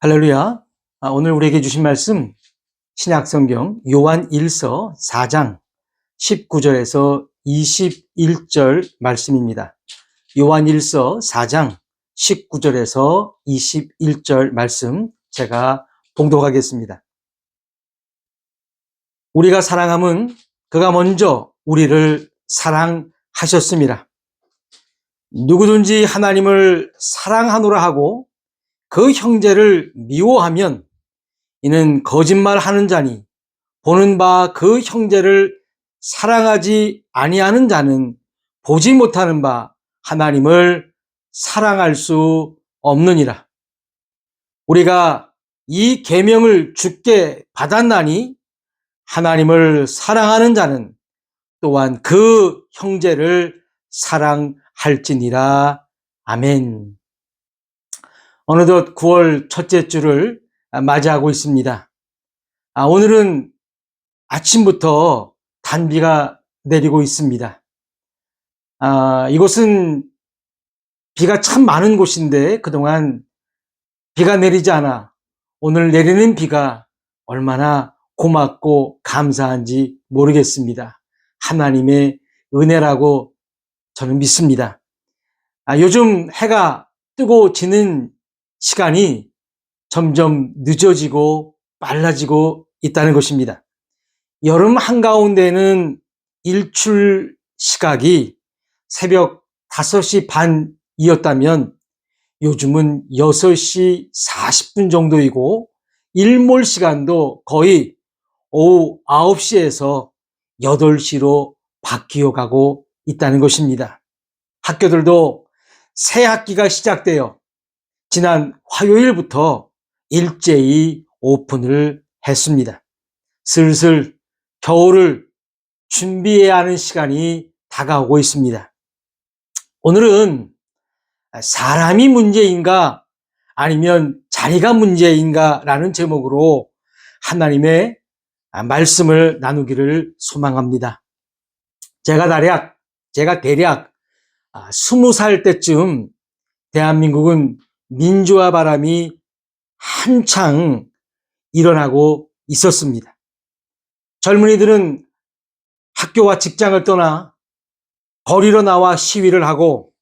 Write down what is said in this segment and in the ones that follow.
할렐루야. 오늘 우리에게 주신 말씀 신약성경 요한 1서 4장 19절에서 21절 말씀입니다. 요한 1서 4장 19절에서 21절 말씀 제가 봉독하겠습니다. 우리가 사랑함은 그가 먼저 우리를 사랑하셨습니다. 누구든지 하나님을 사랑하노라 하고 그 형제를 미워하면 이는 거짓말하는 자니 보는 바 그 형제를 사랑하지 아니하는 자는 보지 못하는 바 하나님을 사랑할 수 없느니라. 우리가 이 계명을 주께 받았나니 하나님을 사랑하는 자는 또한 그 형제를 사랑할지니라. 아멘. 어느덧 9월 첫째 주를 맞이하고 있습니다. 오늘은 아침부터 단비가 내리고 있습니다. 이곳은 비가 참 많은 곳인데 그동안 비가 내리지 않아 오늘 내리는 비가 얼마나 고맙고 감사한지 모르겠습니다. 하나님의 은혜라고 저는 믿습니다. 요즘 해가 뜨고 지는 시간이 점점 늦어지고 빨라지고 있다는 것입니다. 여름 한가운데는 일출 시각이 새벽 5시 반이었다면 요즘은 6시 40분 정도이고 일몰 시간도 거의 오후 9시에서 8시로 바뀌어 가고 있다는 것입니다. 학교들도 새 학기가 시작되어 지난 화요일부터 일제히 오픈을 했습니다. 슬슬 겨울을 준비해야 하는 시간이 다가오고 있습니다. 오늘은 사람이 문제인가 아니면 자리가 문제인가 라는 제목으로 하나님의 말씀을 나누기를 소망합니다. 제가 대략 20살 때쯤 대한민국은 민주화 바람이 한창 일어나고 있었습니다. 젊은이들은 학교와 직장을 떠나 거리로 나와 시위를 하고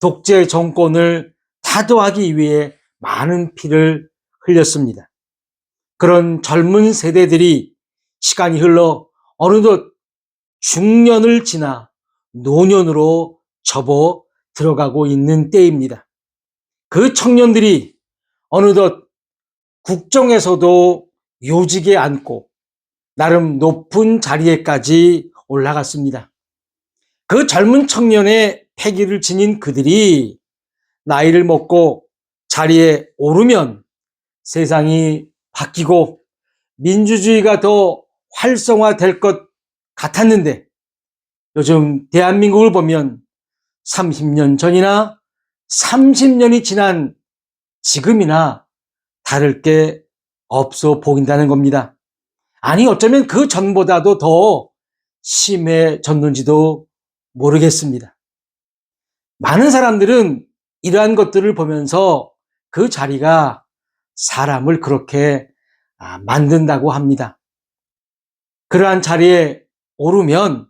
독재 정권을 타도하기 위해 많은 피를 흘렸습니다. 그런 젊은 세대들이 시간이 흘러 어느덧 중년을 지나 노년으로 접어 들어가고 있는 때입니다. 그 청년들이 어느덧 국정에서도 요직에 앉고 나름 높은 자리에까지 올라갔습니다. 그 젊은 청년의 패기를 지닌 그들이 나이를 먹고 자리에 오르면 세상이 바뀌고 민주주의가 더 활성화될 것 같았는데 요즘 대한민국을 보면 30년 전이나 30년이 지난 지금이나 다를 게 없어 보인다는 겁니다. 아니 어쩌면 그 전보다도 더 심해졌는지도 모르겠습니다. 많은 사람들은 이러한 것들을 보면서 그 자리가 사람을 그렇게 만든다고 합니다. 그러한 자리에 오르면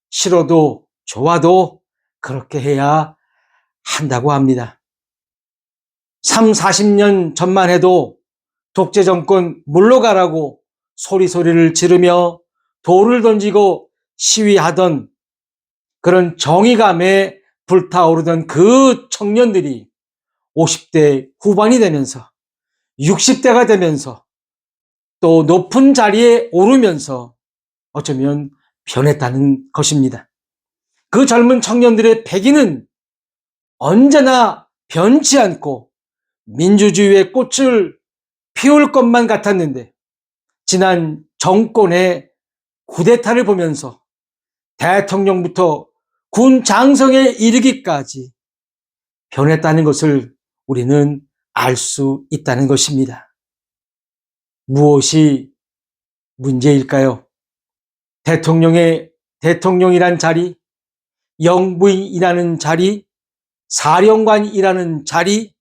싫어도 좋아도 그렇게 해야 한다고 합니다. 40년 전만 해도 독재 정권 물러가라고 소리를 지르며 돌을 던지고 시위하던 그런 정의감에 불타오르던 그 청년들이 50대 후반이 되면서 60대가 되면서 또 높은 자리에 오르면서 어쩌면 변했다는 것입니다. 그 젊은 청년들의 패기는 언제나 변치 않고 민주주의의 꽃을 피울 것만 같았는데 지난 정권의 쿠데타를 보면서 대통령부터 군 장성에 이르기까지 변했다는 것을 우리는 알 수 있다는 것입니다. 무엇이 문제일까요? 대통령이란 자리, 영부인이라는 자리, 사령관이라는 자리,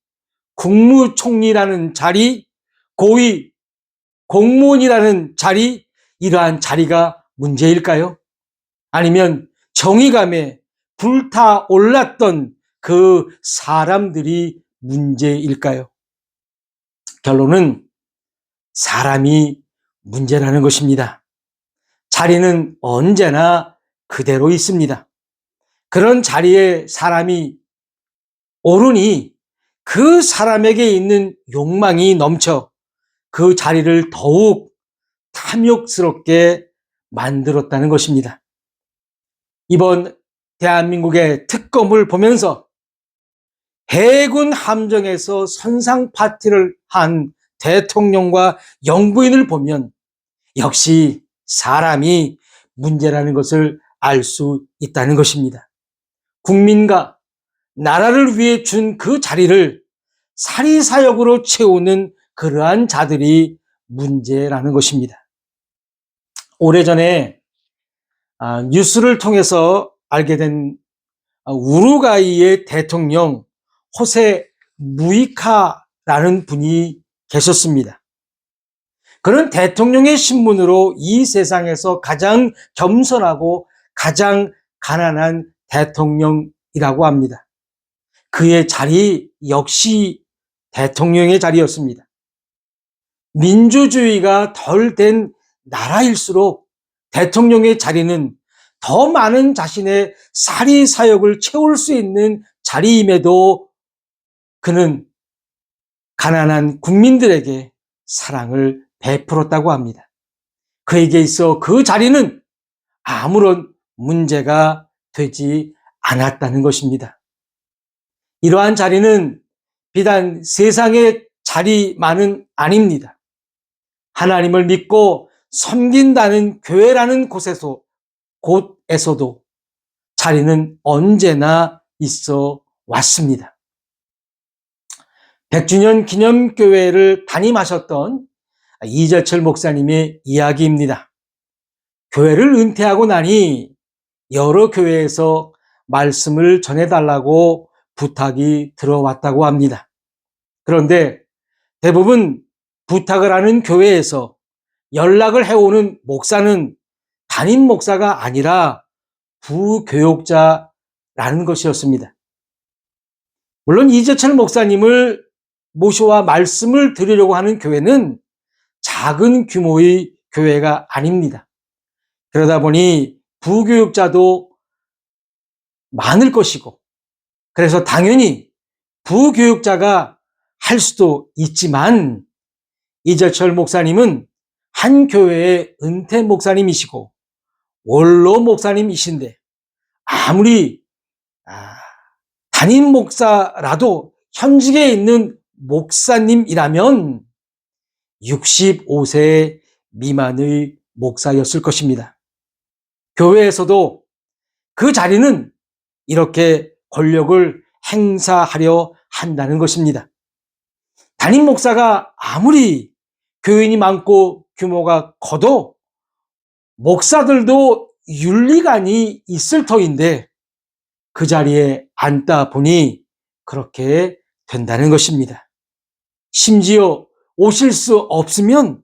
국무총리라는 자리, 고위 공무원이라는 자리, 이러한 자리가 문제일까요? 아니면 정의감에 불타올랐던 그 사람들이 문제일까요? 결론은 사람이 문제라는 것입니다. 자리는 언제나 그대로 있습니다. 그런 자리에 사람이 오르니 그 사람에게 있는 욕망이 넘쳐 그 자리를 더욱 탐욕스럽게 만들었다는 것입니다. 이번 대한민국의 특검을 보면서 해군 함정에서 선상 파티를 한 대통령과 영부인을 보면 역시 사람이 문제라는 것을 알 수 있다는 것입니다. 국민과 나라를 위해 준 그 자리를 사리사욕으로 채우는 그러한 자들이 문제라는 것입니다. 오래전에 뉴스를 통해서 알게 된 우루과이의 대통령 호세 무이카라는 분이 계셨습니다. 그는 대통령의 신분으로 이 세상에서 가장 겸손하고 가장 가난한 대통령이라고 합니다. 그의 자리 역시 대통령의 자리였습니다. 민주주의가 덜 된 나라일수록 대통령의 자리는 더 많은 자신의 사리사욕을 채울 수 있는 자리임에도 그는 가난한 국민들에게 사랑을 베풀었다고 합니다. 그에게 있어 그 자리는 아무런 문제가 되지 않았다는 것입니다. 이러한 자리는 비단 세상의 자리만은 아닙니다. 하나님을 믿고 섬긴다는 교회라는 곳에서도 자리는 언제나 있어 왔습니다. 100주년 기념교회를 담임하셨던 이재철 목사님의 이야기입니다. 교회를 은퇴하고 나니 여러 교회에서 말씀을 전해달라고 부탁이 들어왔다고 합니다. 그런데 대부분 부탁을 하는 교회에서 연락을 해오는 목사는 담임 목사가 아니라 부교육자라는 것이었습니다. 물론 이재철 목사님을 모셔와 말씀을 드리려고 하는 교회는 작은 규모의 교회가 아닙니다. 그러다 보니 부교육자도 많을 것이고, 그래서 당연히 부교육자가 할 수도 있지만 이재철 목사님은 한 교회의 은퇴 목사님이시고 원로 목사님이신데 아무리 담임 목사라도 현직에 있는 목사님이라면 65세 미만의 목사였을 것입니다. 교회에서도 그 자리는 이렇게 권력을 행사하려 한다는 것입니다. 담임 목사가 아무리 교인이 많고 규모가 커도 목사들도 윤리관이 있을 터인데 그 자리에 앉다 보니 그렇게 된다는 것입니다. 심지어 오실 수 없으면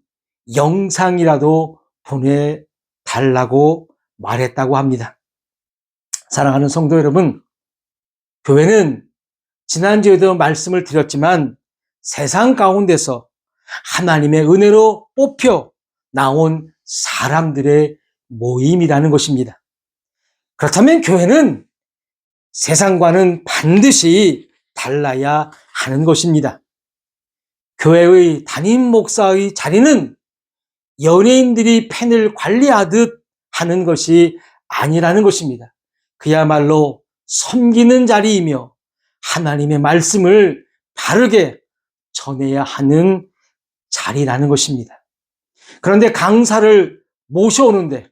영상이라도 보내달라고 말했다고 합니다. 사랑하는 성도 여러분, 교회는 지난주에도 말씀을 드렸지만 세상 가운데서 하나님의 은혜로 뽑혀 나온 사람들의 모임이라는 것입니다. 그렇다면 교회는 세상과는 반드시 달라야 하는 것입니다. 교회의 담임 목사의 자리는 연예인들이 팬을 관리하듯 하는 것이 아니라는 것입니다. 그야말로 섬기는 자리이며 하나님의 말씀을 바르게 전해야 하는 자리라는 것입니다. 그런데 강사를 모셔오는데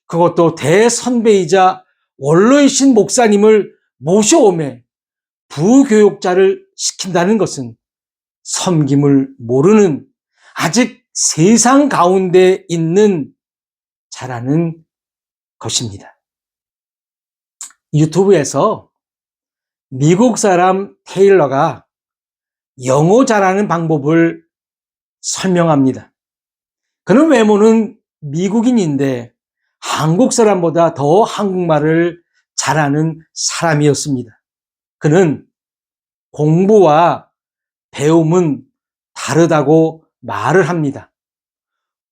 그것도 대선배이자 원로이신 목사님을 모셔오매 부교육자를 시킨다는 것은 섬김을 모르는 아직 세상 가운데 있는 자라는 것입니다. 유튜브에서 미국 사람 테일러가 영어 잘하는 방법을 설명합니다. 그는 외모는 미국인인데 한국 사람보다 더 한국말을 잘하는 사람이었습니다. 그는 공부와 배움은 다르다고 말을 합니다.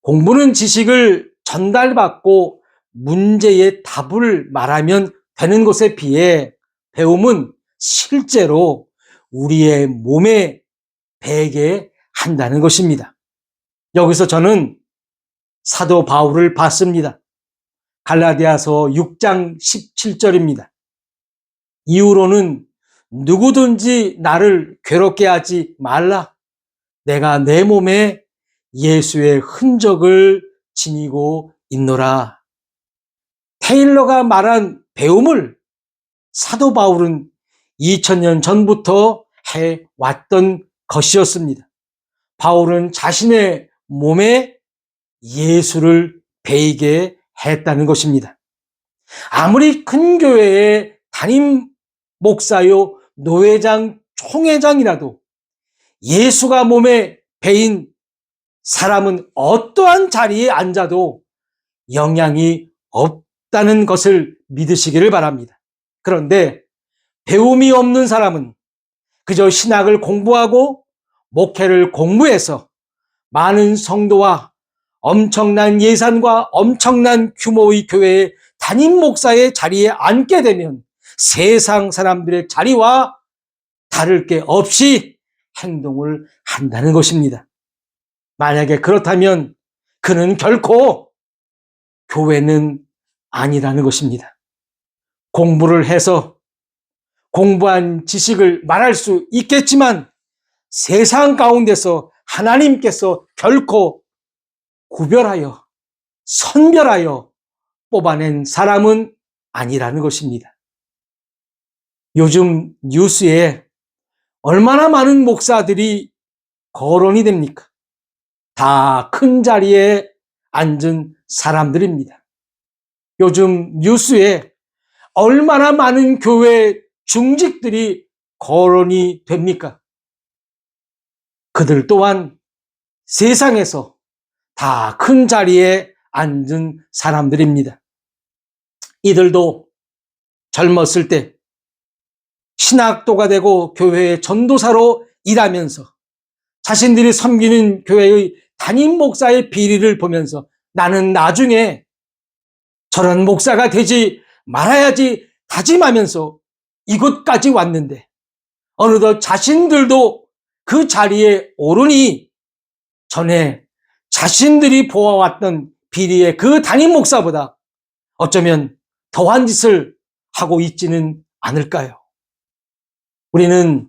공부는 지식을 전달받고 문제의 답을 말하면 되는 것에 비해 배움은 실제로 우리의 몸에 배게 한다는 것입니다. 여기서 저는 사도 바울을 봤습니다. 갈라디아서 6장 17절입니다. 이후로는 누구든지 나를 괴롭게 하지 말라. 내가 내 몸에 예수의 흔적을 지니고 있노라. 테일러가 말한 배움을 사도 바울은 2000년 전부터 해왔던 것이었습니다. 바울은 자신의 몸에 예수를 배이게 했다는 것입니다. 아무리 큰 교회의 담임 목사요, 노회장, 총회장이라도 예수가 몸에 배인 사람은 어떠한 자리에 앉아도 영향이 없다는 것을 믿으시기를 바랍니다. 그런데 배움이 없는 사람은 그저 신학을 공부하고 목회를 공부해서 많은 성도와 엄청난 예산과 엄청난 규모의 교회의 담임 목사의 자리에 앉게 되면 세상 사람들의 자리와 다를 게 없이 행동을 한다는 것입니다. 만약에 그렇다면 그는 결코 교회는 아니라는 것입니다. 공부를 해서 공부한 지식을 말할 수 있겠지만 세상 가운데서 하나님께서 결코 구별하여 선별하여 뽑아낸 사람은 아니라는 것입니다. 요즘 뉴스에 얼마나 많은 목사들이 거론이 됩니까? 다 큰 자리에 앉은 사람들입니다. 요즘 뉴스에 얼마나 많은 교회 중직들이 거론이 됩니까? 그들 또한 세상에서 다 큰 자리에 앉은 사람들입니다. 이들도 젊었을 때 신학도가 되고 교회의 전도사로 일하면서 자신들이 섬기는 교회의 담임 목사의 비리를 보면서 나는 나중에 저런 목사가 되지 말아야지 다짐하면서 이곳까지 왔는데 어느덧 자신들도 그 자리에 오르니 전에 자신들이 보아왔던 비리의 그 담임 목사보다 어쩌면 더한 짓을 하고 있지는 않을까요? 우리는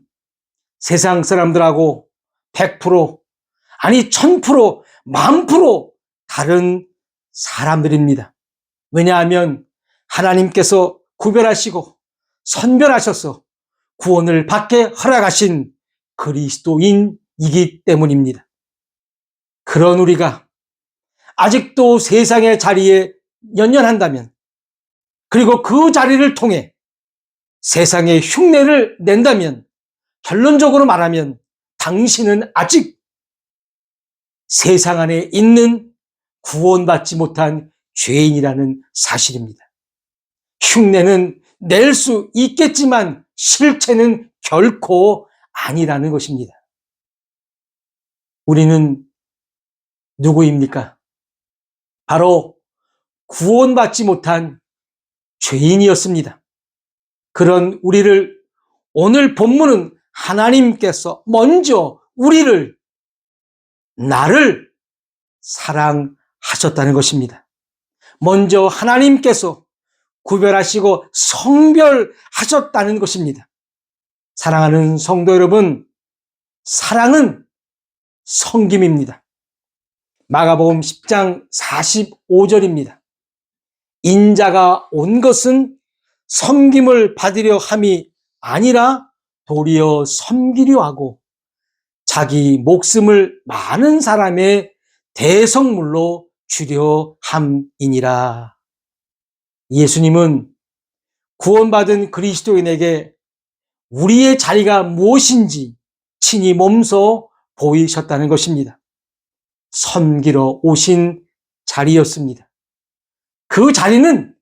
세상 사람들하고 100% 아니 1000% 10,000% 다른 사람들입니다. 왜냐하면 하나님께서 구별하시고 선별하셔서 구원을 받게 허락하신 그리스도인이기 때문입니다. 그런 우리가 아직도 세상의 자리에 연연한다면 그리고 그 자리를 통해 세상에 흉내를 낸다면 결론적으로 말하면 당신은 아직 세상 안에 있는 구원받지 못한 죄인이라는 사실입니다. 흉내는 낼 수 있겠지만 실체는 결코 아니라는 것입니다. 우리는 누구입니까? 바로 구원받지 못한 죄인이었습니다. 그런 우리를 오늘 본문은 하나님께서 먼저 나를 사랑하셨다는 것입니다. 먼저 하나님께서 구별하시고 성별하셨다는 것입니다. 사랑하는 성도 여러분, 사랑은 섬김입니다. 마가복음 10장 45절입니다. 인자가 온 것은 섬김을 받으려 함이 아니라 도리어 섬기려 하고 자기 목숨을 많은 사람의 대성물로 주려 함이니라. 예수님은 구원받은 그리스도인에게 우리의 자리가 무엇인지 친히 몸소 보이셨다는 것입니다. 섬기러 오신 자리였습니다. 그 자리는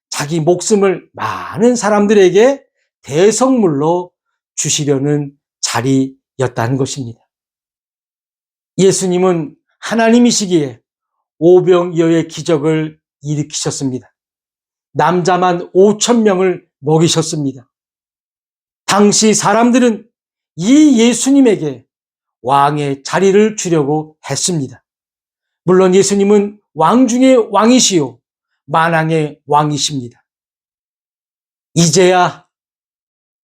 자기 목숨을 많은 사람들에게 대성물로 주시려는 자리였다는 것입니다. 예수님은 하나님이시기에 오병이어의 기적을 일으키셨습니다. 남자만 5천 명을 먹이셨습니다. 당시 사람들은 이 예수님에게 왕의 자리를 주려고 했습니다. 물론 예수님은 왕 중의 왕이시요 만왕의 왕이십니다. 이제야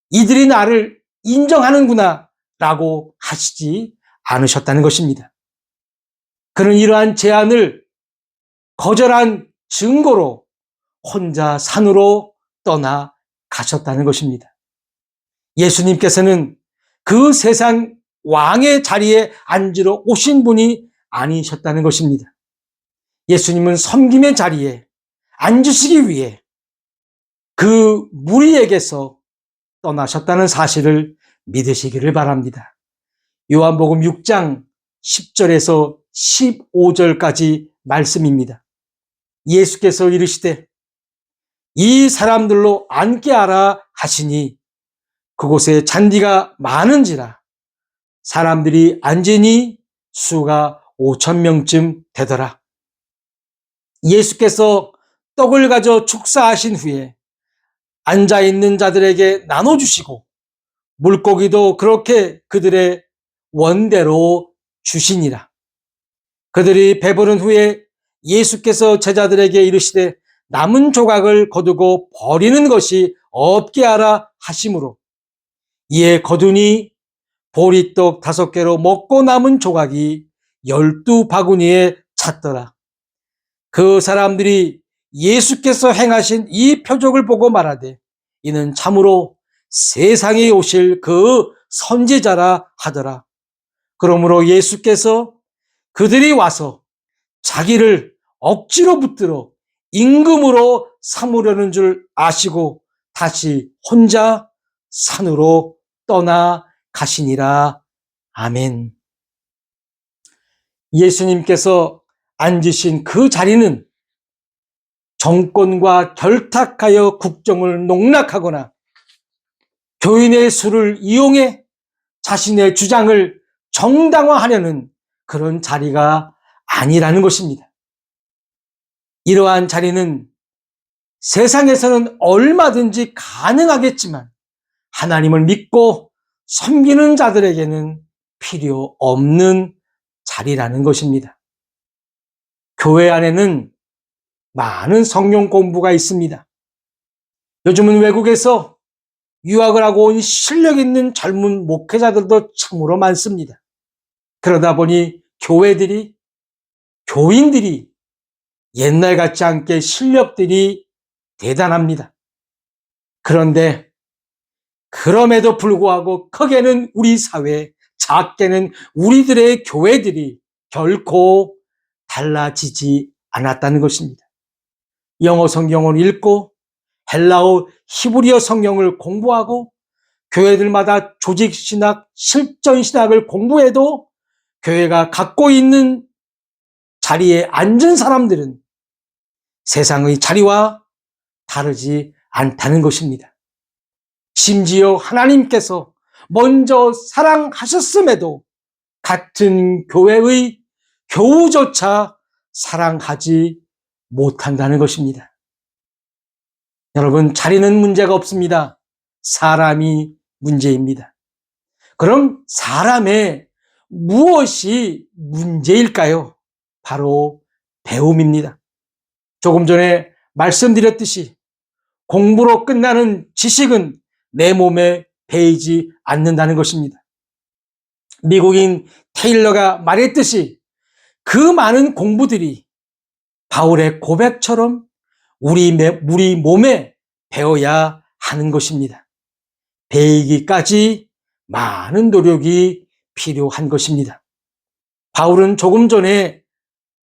이들이 나를 인정하는구나 라고 하시지 않으셨다는 것입니다. 그는 이러한 제안을 거절한 증거로 혼자 산으로 떠나 가셨다는 것입니다. 예수님께서는 그 세상 왕의 자리에 앉으러 오신 분이 아니셨다는 것입니다. 예수님은 섬김의 자리에 앉으시기 위해 그 무리에게서 떠나셨다는 사실을 믿으시기를 바랍니다. 요한복음 6장 10절에서 15절까지 말씀입니다. 예수께서 이르시되 이 사람들로 앉게 하라 하시니 그곳에 잔디가 많은지라 사람들이 앉으니 수가 5천 명쯤 되더라. 예수께서 떡을 가져 축사하신 후에 앉아있는 자들에게 나눠주시고 물고기도 그렇게 그들의 원대로 주시니라. 그들이 배부른 후에 예수께서 제자들에게 이르시되 남은 조각을 거두고 버리는 것이 없게 하라 하심으로 이에 거두니 보리떡 5개로 먹고 남은 조각이 12바구니에 찼더라. 그 사람들이 예수께서 행하신 이 표적을 보고 말하되 이는 참으로 세상에 오실 그 선지자라 하더라. 그러므로 예수께서 그들이 와서 자기를 억지로 붙들어 임금으로 삼으려는 줄 아시고 다시 혼자 산으로 떠나 가시니라. 아멘. 예수님께서 앉으신 그 자리는 정권과 결탁하여 국정을 농락하거나 교인의 수를 이용해 자신의 주장을 정당화하려는 그런 자리가 아니라는 것입니다. 이러한 자리는 세상에서는 얼마든지 가능하겠지만 하나님을 믿고 섬기는 자들에게는 필요 없는 자리라는 것입니다. 교회 안에는 많은 성경 공부가 있습니다. 요즘은 외국에서 유학을 하고 온 실력 있는 젊은 목회자들도 참으로 많습니다. 그러다 보니 교인들이 옛날 같지 않게 실력들이 대단합니다. 그런데 그럼에도 불구하고 크게는 우리 사회, 작게는 우리들의 교회들이 결코 달라지지 않았다는 것입니다. 영어 성경을 읽고 헬라어, 히브리어 성경을 공부하고 교회들마다 조직신학, 실전신학을 공부해도 교회가 갖고 있는 자리에 앉은 사람들은 세상의 자리와 다르지 않다는 것입니다. 심지어 하나님께서 먼저 사랑하셨음에도 같은 교회의 교우조차 사랑하지 못한다는 것입니다. 여러분, 자리는 문제가 없습니다. 사람이 문제입니다. 그럼 사람의 무엇이 문제일까요? 바로 배움입니다. 조금 전에 말씀드렸듯이 공부로 끝나는 지식은 내 몸에 배이지 않는다는 것입니다. 미국인 테일러가 말했듯이 그 많은 공부들이 바울의 고백처럼 우리 몸에 배워야 하는 것입니다. 배이기까지 많은 노력이 필요한 것입니다. 바울은 조금 전에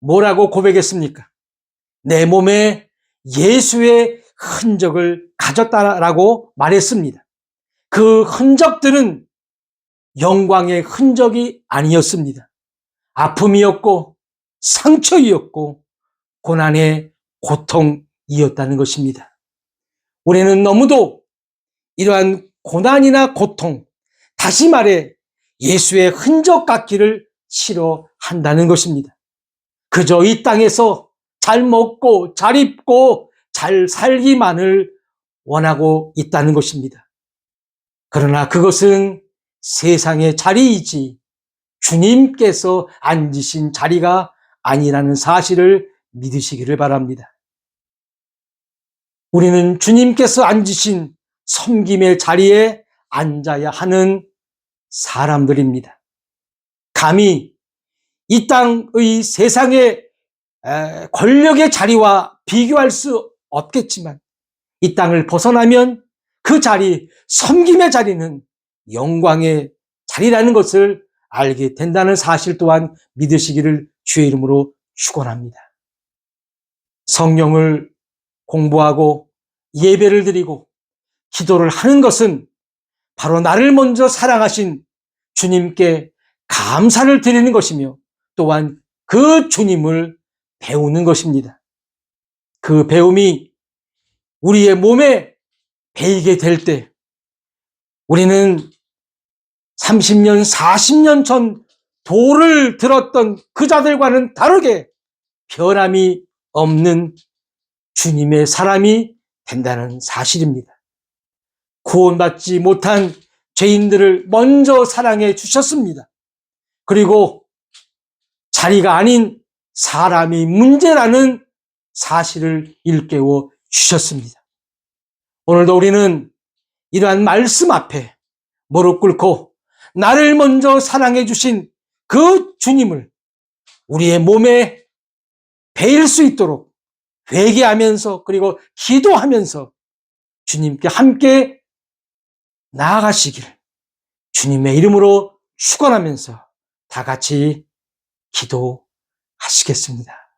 뭐라고 고백했습니까? 내 몸에 예수의 흔적을 가졌다라고 말했습니다. 그 흔적들은 영광의 흔적이 아니었습니다. 아픔이었고 상처이었고 고난의 고통이었다는 것입니다. 우리는 너무도 이러한 고난이나 고통, 다시 말해 예수의 흔적 같기를 싫어한다는 것입니다. 그저 이 땅에서 잘 먹고 잘 입고 잘 살기만을 원하고 있다는 것입니다. 그러나 그것은 세상의 자리이지 주님께서 앉으신 자리가 아니라는 사실을 믿으시기를 바랍니다. 우리는 주님께서 앉으신 섬김의 자리에 앉아야 하는 사람들입니다. 감히 이 땅의 세상의 권력의 자리와 비교할 수 없겠지만 이 땅을 벗어나면 그 자리, 섬김의 자리는 영광의 자리라는 것을 알게 된다는 사실 또한 믿으시기를 주의 이름으로 축원합니다. 성경을 공부하고 예배를 드리고 기도를 하는 것은 바로 나를 먼저 사랑하신 주님께 감사를 드리는 것이며 또한 그 주님을 배우는 것입니다. 그 배움이 우리의 몸에 배이게 될 때 우리는 30년, 40년 전 도를 들었던 그 자들과는 다르게 변함이 없는 주님의 사람이 된다는 사실입니다. 구원받지 못한 죄인들을 먼저 사랑해 주셨습니다. 그리고 자리가 아닌 사람이 문제라는 사실을 일깨워 주셨습니다. 오늘도 우리는 이러한 말씀 앞에 무릎 꿇고 나를 먼저 사랑해 주신 그 주님을 우리의 몸에 배일 수 있도록 회개하면서 그리고 기도하면서 주님께 함께 나아가시길 주님의 이름으로 축원하면서 다 같이 기도하시겠습니다.